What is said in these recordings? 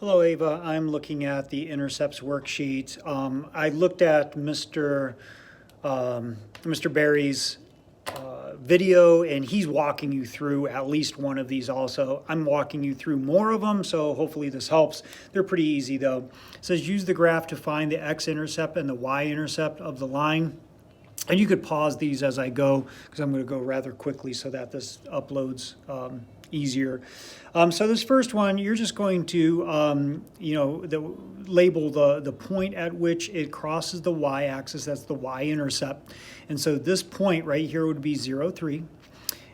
Hello, Ava. I'm looking at the intercepts worksheet. I looked at Mr. Barry's video, and he's walking you through at least one of these also. I'm walking you through more of them, so hopefully this helps. They're pretty easy though. It says use the graph to find the x-intercept and the y-intercept of the line. And you could pause these as I go because I'm going to go rather quickly so that this uploads easier. So this first one, you're just going to, label the point at which it crosses the y-axis. That's the y-intercept. And so this point right here would be 0, 3.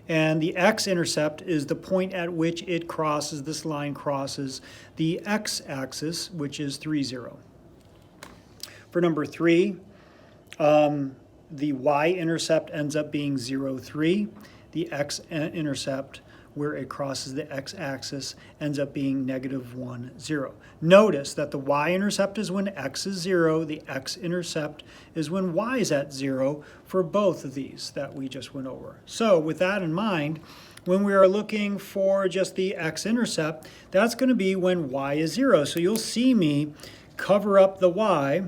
And the x-intercept is the point at which it crosses, this line crosses the x-axis, which is 3, 0. For number 3, the y-intercept ends up being 0, 3. The x-intercept, where it crosses the x-axis, ends up being -1, 0. Notice that the y-intercept is when x is 0, the x-intercept is when y is at 0 for both of these that we just went over. So with that in mind, when we are looking for just the x-intercept, that's going to be when y is 0. So you'll see me cover up the y.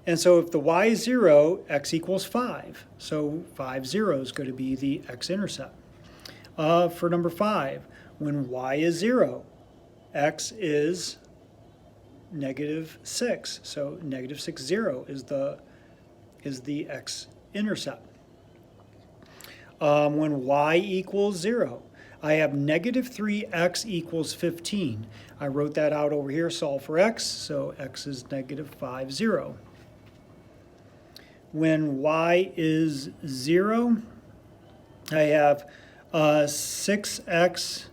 And so if the y is 0, x equals 5. So 5, 0 is going to be the x-intercept. For number 5, when y is 0, x is -6. So -6, 0 is the x-intercept. When y equals 0, I have -3x equals 15. I wrote that out over here, solve for x, so x is -5, 0. When y is 0, I have 6x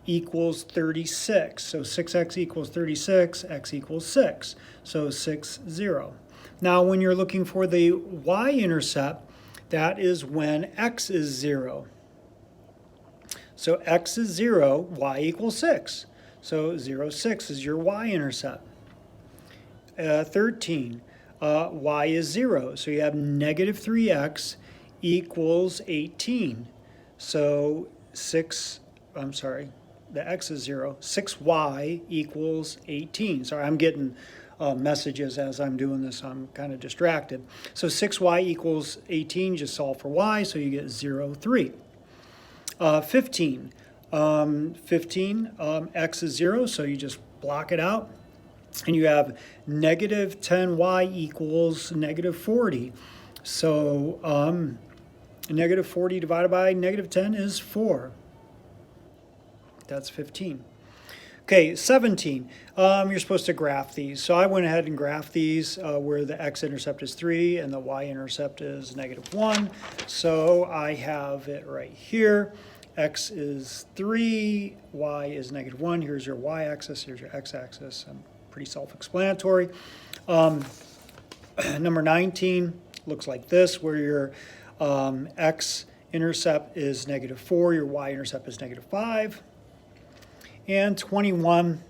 equals 36. So 6x equals 36, x equals 6. So 6, 0. Now when you're looking for the y-intercept, that is when x is 0. So x is 0, y equals 6. So 0, 6 is your y-intercept. 13. Y is 0, so you have -3x equals 18. So the x is 0, 6y equals 18. Sorry, I'm getting messages as I'm doing this, I'm kind of distracted. So 6y equals 18, just solve for y, so you get 0, 3. 15, x is 0, so you just block it out. And you have -10y equals -40. So -40 divided by -10 is 4. That's 15. Okay, 17. You're supposed to graph these. So I went ahead and graphed these where the x-intercept is 3 and the y-intercept is -1. So I have it right here. X is 3, y is -1. Here's your y-axis, here's your x-axis. Pretty self-explanatory. Number 19 looks like this, where your x-intercept is -4, your y-intercept is -5. And 21,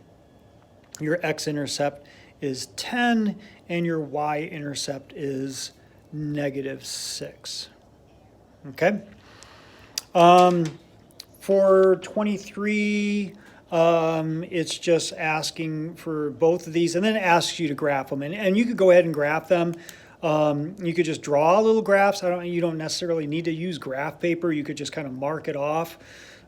your x-intercept is 10, and your y-intercept is -6. Okay? For 23, it's just asking for both of these, and then it asks you to graph them. And you could go ahead and graph them. You could just draw little graphs. You don't necessarily need to use graph paper. You could just kind of mark it off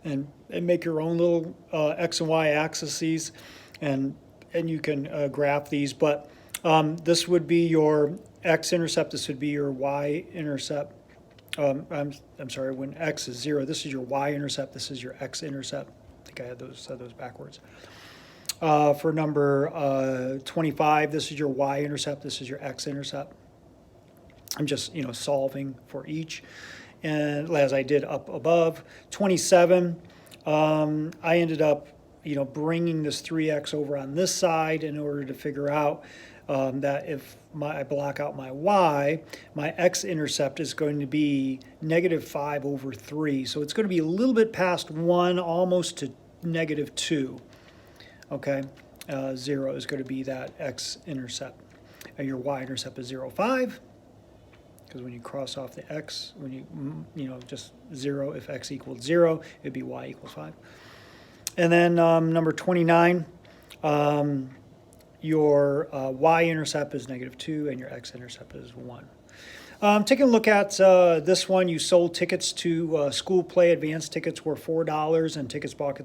and make your own little x and y axes, and you can graph these. But this would be your x-intercept. This would be your y-intercept. I'm sorry, when x is 0, this is your y-intercept. This is your x-intercept. I had those backwards. For number 25, this is your y-intercept, this is your x-intercept. I'm just, solving for each, and as I did up above. 27, I ended up, bringing this 3x over on this side in order to figure out that if I block out my y, my x-intercept is going to be -5 over 3. So it's going to be a little bit past 1, almost to -2. Okay, 0 is going to be that x-intercept. And your y-intercept is 0, 5. Because when you cross off the x, when you, just 0, if x equals 0, it'd be y equals 5. And then number 29, Your y-intercept is -2, and your x-intercept is 1. Taking a look at this one, you sold tickets to school play. Advance tickets were $4, and tickets bought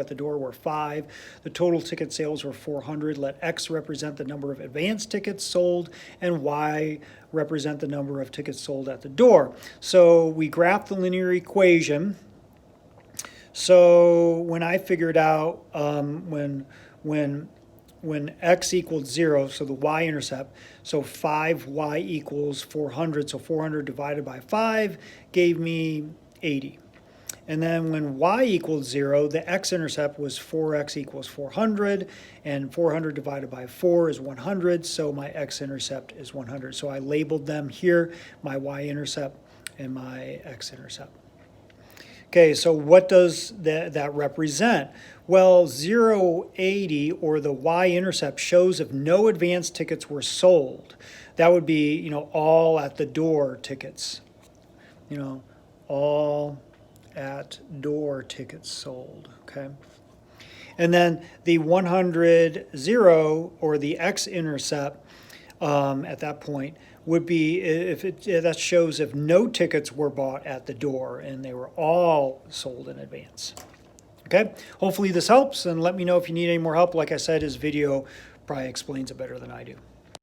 at the door were $5. The total ticket sales were 400. Let X represent the number of advance tickets sold, and Y represent the number of tickets sold at the door. So we graphed the linear equation. So when I figured out when x equals 0, so the y-intercept, so 5y equals 400, so 400 divided by 5 gave me 80. And then when y equals 0, the x-intercept was 4x equals 400, and 400 divided by 4 is 100, so my x-intercept is 100. So I labeled them here, my y-intercept and my x-intercept. Okay, so what does that represent? Well, 080, or the y-intercept, shows if no advance tickets were sold. That would be, all at the door tickets. All at door tickets sold, okay? And then the 100, 0, or the x-intercept at that point would be that shows if no tickets were bought at the door and they were all sold in advance. Okay, hopefully this helps, and let me know if you need any more help. Like I said, his video probably explains it better than I do.